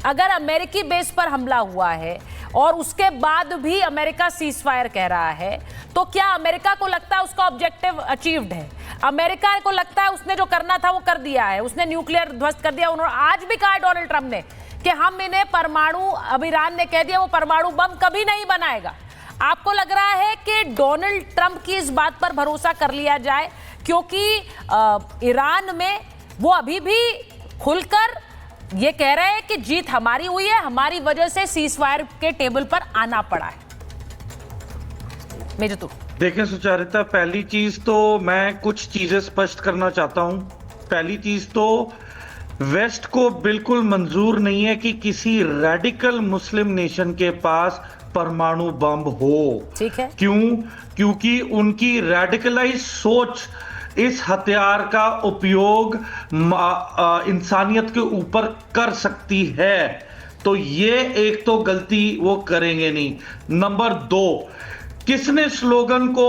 अगर अमेरिकी बेस पर हमला हुआ है और उसके बाद भी अमेरिका सीज फायर कह रहा है, तो क्या अमेरिका को लगता है उसका ऑब्जेक्टिव अचीव्ड है? अमेरिका को लगता है उसने जो करना था वो कर दिया है, उसने न्यूक्लियर ध्वस्त कर दिया। उन्होंने आज भी कहा डोनाल्ड ट्रंप ने कि हम इन्हें परमाणु, अब ईरान ने कह दिया वो परमाणु बम कभी नहीं बनाएगा। आपको लग रहा है कि डोनाल्ड ट्रंप की इस बात पर भरोसा कर लिया जाए, क्योंकि ईरान में वो अभी भी खुलकर ये कह रहे हैं कि जीत हमारी हुई है, हमारी वजह से सीज फायर के टेबल पर आना पड़ा है। मेजर तू देखें सुचारिता, पहली चीज तो मैं कुछ चीजें स्पष्ट करना चाहता हूं। पहली चीज तो वेस्ट को बिल्कुल मंजूर नहीं है कि किसी रेडिकल मुस्लिम नेशन के पास परमाणु बम हो। ठीक है। क्योंकि उनकी रेडिकलाइज सोच इस हथियार का उपयोग इंसानियत के ऊपर कर सकती है, तो ये एक तो गलती वो करेंगे नहीं। नंबर 2, किसने स्लोगन को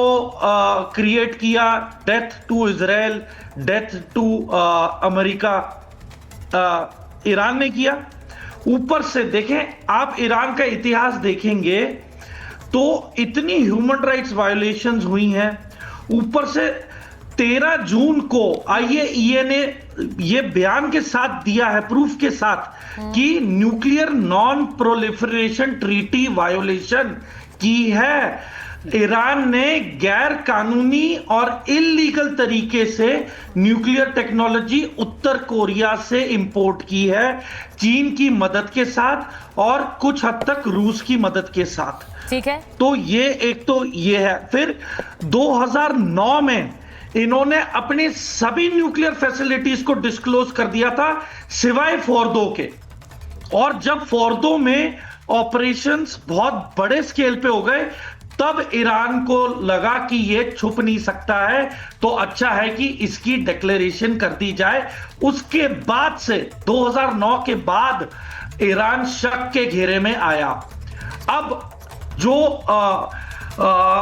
क्रिएट किया? Death to Israel, death to America. Iran ने किया। ऊपर से देखें, आप ईरान का इतिहास देखेंगे तो इतनी ह्यूमन राइट्स वायोलेशंस हुई हैं। ऊपर से 13 जून को IAEA ने यह बयान के साथ दिया है, प्रूफ के साथ, कि nuclear non proliferation treaty violation की है। ईरान ने गैर कानूनी और इल्लीगल तरीके से न्यूक्लियर टेक्नोलॉजी उत्तर कोरिया से इंपोर्ट की है, चीन की मदद के साथ और कुछ हद तक रूस की मदद के साथ। ठीक है। तो ये एक तो ये है। फिर 2009 में इन्होंने अपनी सभी न्यूक्लियर फैसिलिटीज को डिस्क्लोज कर दिया था, सिवाय फोर्दो के। और जब फोर्दो में ऑपरेशंस बहुत बड़े स्केल पे हो गए, तब ईरान को लगा कि ये छुप नहीं सकता है, तो अच्छा है कि इसकी डिक्लेरेशन कर दी जाए। उसके बाद से 2009 के बाद ईरान शक के घेरे में आया। अब जो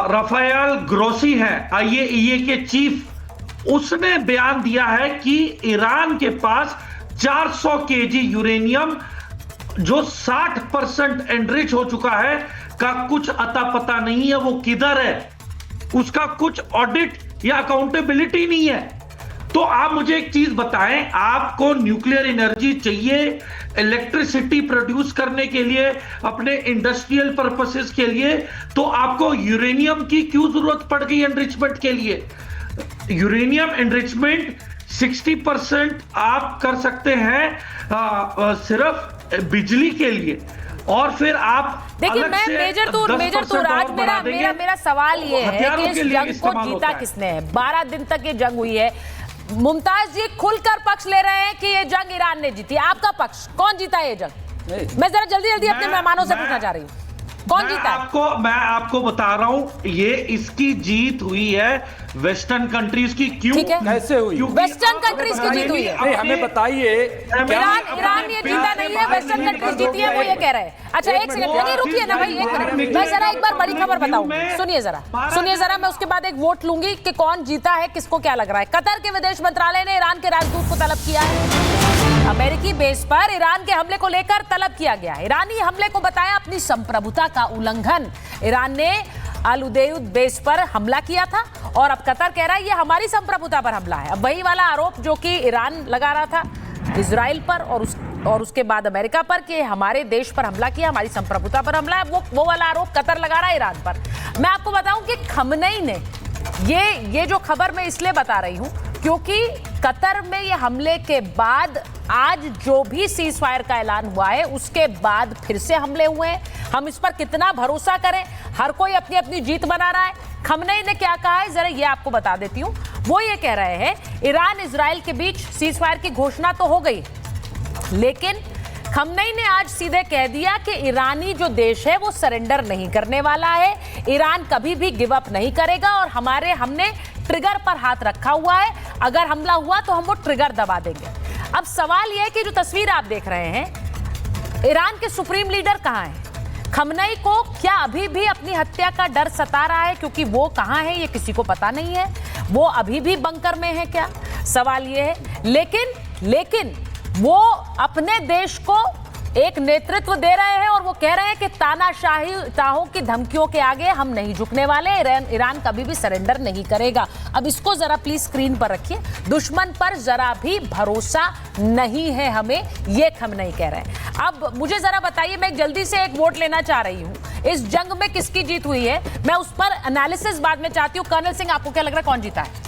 राफेल ग्रोसी हैं, IAEA के चीफ, उसने बयान दिया है कि ईरान के पास 400 kg यूरेनियम जो 60% एनरिच हो चुका है का कुछ अता पता नहीं है, वो किधर है, उसका कुछ ऑडिट या अकाउंटेबिलिटी नहीं है। तो आप मुझे एक चीज बताएं, आपको न्यूक्लियर एनर्जी चाहिए इलेक्ट्रिसिटी प्रोड्यूस करने के लिए, अपने इंडस्ट्रियल पर्पसेस के लिए, तो आपको यूरेनियम की क्यों जरूरत पड़ गई एनरिचमेंट के लिए? यूरेनियम एनरिचमेंट 60% आप कर सकते हैं सिर्फ बिजली के लिए, और फिर आप देखिए, मैं मेजर तूर आज मेरा सवाल ये है कि इस जंग को जीता किसने है? 12 दिन तक ये जंग हुई है। मुमताज जी खुलकर पक्ष ले रहे हैं कि ये जंग ईरान ने जीती। आपका पक्ष, कौन जीता ये जंग? मैं जरा जल्दी अपने मेहमानों से पूछना चाह रही हूँ, कौन जीता? मैं आपको बता रहा हूं, ये इसकी जीत हुई है वेस्टर्न कंट्रीज की। क्यों? कैसे हुई? वेस्टर्न कंट्रीज की जीत हुई है। हमें बताइए। ईरान ये जीता नहीं है, वेस्टर्न कंट्रीज जीती है, वो ये कह रहे हैं। अच्छा एक सेकंड, नहीं रुकिए ना भाई, एक मिनट, मैं जरा एक बार बड़ी खबर बताऊं। सुनिए जरा, मैं उसके बाद एक वोट लूंगी कि कौन जीता है, किसको क्या लग रहा है। कतर के विदेश मंत्रालय ने ईरान के राजदूत को तलब किया है। अमेरिकी बेस पर ईरान के हमले को लेकर तलब किया गया। ईरानी हमले को बताया अपनी संप्रभुता का उल्लंघन। ईरान ने अल उदेद बेस पर हमला किया था और अब कतर कह रहा है ये हमारी संप्रभुता पर हमला है। अब वही वाला आरोप जो कि ईरान लगा रहा था इजराइल पर और उसके बाद अमेरिका पर कि हमारे देश पर हमला किया, हमारी संप्रभुता पर हमला है, वो वाला आरोप कतर लगा रहा है ईरान पर। मैं आपको बताऊं कि खमनेई ने ये जो खबर मैं इसलिए बता रही हूं क्योंकि कतर में ये हमले के बाद आज जो भी सीज फायर का ऐलान हुआ है उसके बाद फिर से हमले हुए हैं। हम इस पर कितना भरोसा करें? हर कोई अपनी अपनी जीत बना रहा है। खमनेई ने क्या कहा है जरा ये आपको बता देती हूं। वो ये कह रहे हैं ईरान इजराइल के बीच सीज फायर की घोषणा तो हो गई, लेकिन खमनेई ने आज सीधे कह दिया कि ईरानी जो देश है वो सरेंडर नहीं करने वाला है, ईरान कभी भी गिव अप नहीं करेगा और हमने ट्रिगर पर हाथ रखा हुआ है, अगर हमला हुआ तो हम वो ट्रिगर दबा देंगे। अब सवाल यह है कि जो तस्वीर आप देख रहे हैं, ईरान के सुप्रीम लीडर कहां हैं? खमनेई को क्या अभी भी अपनी हत्या का डर सता रहा है? क्योंकि वो कहां है ये किसी को पता नहीं है। वो अभी भी बंकर में है क्या? सवाल ये है। लेकिन वो अपने देश को एक नेतृत्व दे रहे हैं और वो कह रहे हैं कि तानाशाहों की धमकियों के आगे हम नहीं झुकने वाले, ईरान कभी भी सरेंडर नहीं करेगा। अब इसको जरा प्लीज स्क्रीन पर रखिए। दुश्मन पर जरा भी भरोसा नहीं है हमें, ये हम नहीं कह रहे हैं। अब मुझे जरा बताइए, मैं जल्दी से एक वोट लेना चाह रही हूँ, इस जंग में किसकी जीत हुई है, मैं उस पर एनालिसिस बाद में चाहती हूँ। कर्नल सिंह, आपको क्या लग रहा है कौन जीता है?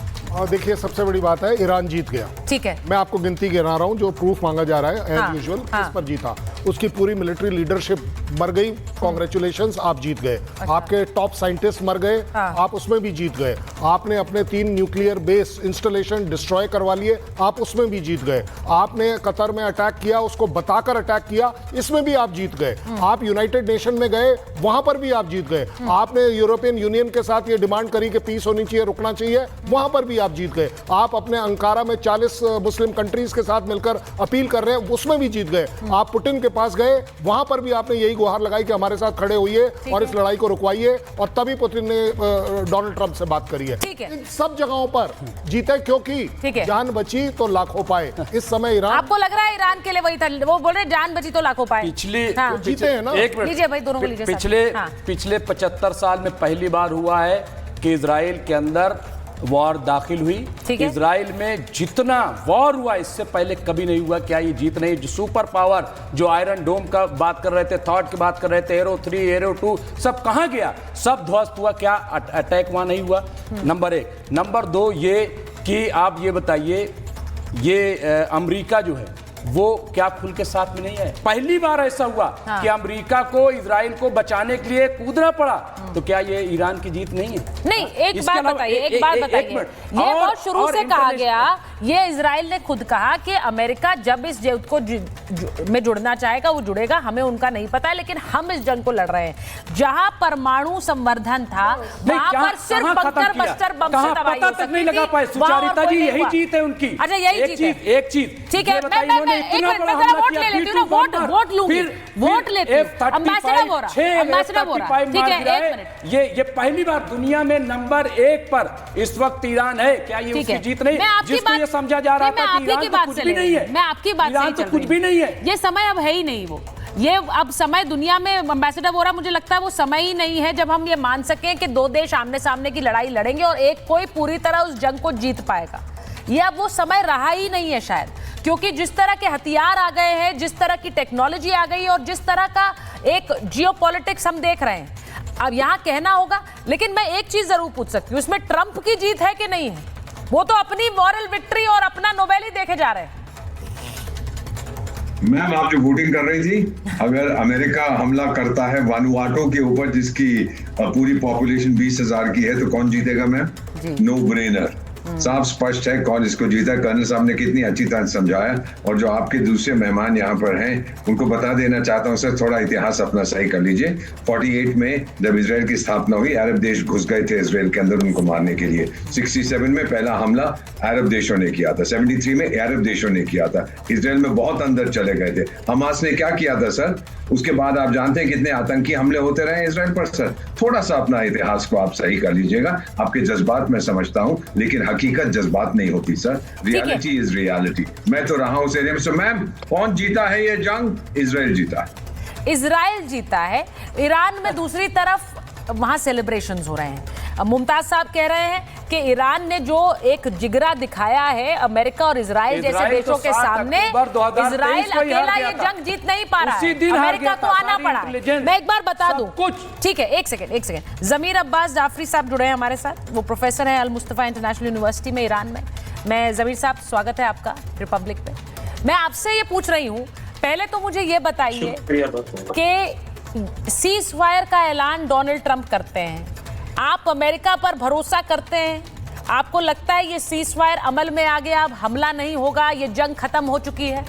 देखिए, सबसे बड़ी बात है ईरान जीत गया। ठीक है, मैं आपको गिनती गिना रहा हूं जो प्रूफ मांगा जा रहा है एज यूजुअल। किस पर जीता? उसकी पूरी मिलिट्री लीडरशिप मर गई, कांग्रेचुलेशंस, आप जीत गए। आपके टॉप साइंटिस्ट मर गए, आप उसमें भी जीत गए। आपने अपने 3 न्यूक्लियर बेस इंस्टॉलेशन डिस्ट्रॉय करवा लिए, आप उसमें भी जीत गए। आपने कतर में अटैक किया, उसको बताकर अटैक किया, इसमें भी आप जीत गए। आप यूनाइटेड नेशन में गए, वहां पर भी आप जीत गए। आपने यूरोपियन यूनियन के साथ ये डिमांड करी कि पीस होनी चाहिए, रुकना चाहिए, वहां पर भी आप जीत गए। आप अपने अंकारा में 40 मुस्लिम कंट्रीज के साथ मिलकर अपील कर रहे हैं, उसमें भी जीत गए। आप पुतिन के पास गए, वहां पर भी आपने यही गुहार लगाई कि हमारे साथ खड़े होइए और इस लड़ाई को रुकवाइए, और तभी पुतिन ने डोनाल्ड ट्रंप से बात करी है। इन सब जगहों पर जीते, क्योंकि जान बची तो लाखों पाए। इस समय ईरान, आपको लग रहा है ईरान के लिए वही था, वो बोल रहे जान बची तो लाखों पाए। जीते हैं ना। एक मिनट, भाई दोनों को लीजिए। पिछले 75 साल में पहली बार हुआ है कि इजराइल के अंदर वॉर दाखिल हुई। इजराइल में जितना वॉर हुआ इससे पहले कभी नहीं हुआ। क्या ये जीत नहीं? जो सुपर पावर, जो आयरन डोम का बात कर रहे थे, थॉट की बात कर रहे थे, एरो 3, एरो 2, सब कहां गया? सब ध्वस्त हुआ। क्या अटैक वहां नहीं हुआ? नंबर 1। नंबर 2 ये कि आप ये बताइए, ये अमेरिका जो है वो क्या खुल के साथ में नहीं है? पहली बार ऐसा हुआ कि अमेरिका को इजराइल को बचाने के लिए कूदना पड़ा। तो क्या ये ईरान की जीत नहीं है? नहीं, एक बात बताइए, ये बहुत शुरू से कहा गया, ये इजराइल ने खुद कहा कि अमेरिका जब इस जंग को में जुड़ना चाहेगा वो जुड़ेगा, हमें उनका नहीं पता है, लेकिन हम इस जंग को लड़ रहे हैं। जहां परमाणु संवर्धन था वहां पर सिर्फ बंकर बस्टर बम से तबाही हो सकती नहीं लगा पाए। सुचारिता जी, यही जीत है उनकी। अच्छा, यही चीज, एक चीज ठीक है। वोट ले लेती हूँ, वोट लूंगी, वोट लेती हूँ। एम्बेसडर बोल रहा, ठीक है, 1 मिनट। ये पहली बार दुनिया में नंबर 1 पर इस वक्त ईरान है। क्या ये उसकी जीत नहीं? जिसको ये समझा जा रहा था कि ईरान तो कुछ भी नहीं है। मैं आपकी बात ईरान तो कुछ भी नहीं है। ये समय अब है ही नहीं। वो ये अब समय दुनिया में, एम्बेसडर बोरा, मुझे लगता है वो समय ही नहीं है जब हम ये मान सकें कि 2 देश आमने सामने की लड़ाई लड़ेंगे और एक कोई पूरी तरह उस जंग को जीत पाएगा। ये अब वो समय रहा ही नहीं है शायद, क्योंकि जिस तरह के हथियार आ गए हैं, जिस तरह की टेक्नोलॉजी आ गई और जिस तरह का एक जियोपॉलिटिक्स हम देख रहे हैं, अब यहाँ कहना होगा। लेकिन मैं एक चीज जरूर पूछ सकती हूँ, इसमें ट्रंप की जीत है कि नहीं है? वो तो अपनी मॉरल विक्ट्री और अपना नोबेल ही देखे जा रहे हैं। मैम, आप जो वोटिंग कर रही थी, अगर अमेरिका हमला करता है वानुआटो के ऊपर जिसकी पूरी पॉपुलेशन 20,000 की है, तो कौन जीतेगा मैम? नो ब्रेनर, साफ स्पष्ट है कौन इसको जीता। कर्नल साहब ने कितनी अच्छी तरह समझाया, और जो आपके दूसरे मेहमान यहाँ पर हैं उनको बता देना चाहता हूँ सर, थोड़ा इतिहास अपना सही कर लीजिए। 48 में जब इजराइल की स्थापना हुई, अरब देश घुस गए थे इजराइल के अंदर उनको मारने के लिए। 67 में पहला हमला अरब देशों ने किया था, 73 में अरब देशों ने किया था। इजराइल में बहुत अंदर चले गए थे। हमास ने क्या किया था सर? उसके बाद आप जानते हैं कितने आतंकी हमले होते रहे इजराइल पर सर। थोड़ा सा अपना इतिहास को आप सही कर लीजिएगा। आपके जज्बात मैं समझता हूँ, लेकिन हकीकत जज्बात नहीं होती सर। Reality is reality. मैं तो रहा हूँ उस एरिया में। सो मैम, कौन जीता है ये जंग? इजराइल जीता है। इजराइल जीता है। ईरान में दूसरी तरफ वहां सेलिब्रेशंस हो रहे हैं। मुमताज साहब कह रहे हैं कि ईरान ने जो एक जिगरा दिखाया है अमेरिका और इजराइल जैसे देशों के सामने, इजराइल अकेला ये जंग जीत नहीं पा रहा है, अमेरिका को आना पड़ा। मैं एक बार बता दूं, ठीक है, एक सेकंड। जमीर अब्बास जाफरी साहब जुड़े हैं हमारे साथ, वो प्रोफेसर हैं अल मुस्तफा इंटरनेशनल यूनिवर्सिटी में ईरान में। मैं जमीर साहब, स्वागत है आपका रिपब्लिक पे। मैं आपसे ये पूछ रही हूँ, पहले तो मुझे ये बताइए कि सीज फायर का ऐलान डोनाल्ड ट्रंप करते हैं, आप अमेरिका पर भरोसा करते हैं? आपको लगता है ये सीज फायर अमल में आ गया, अब हमला नहीं होगा, ये जंग खत्म हो चुकी है?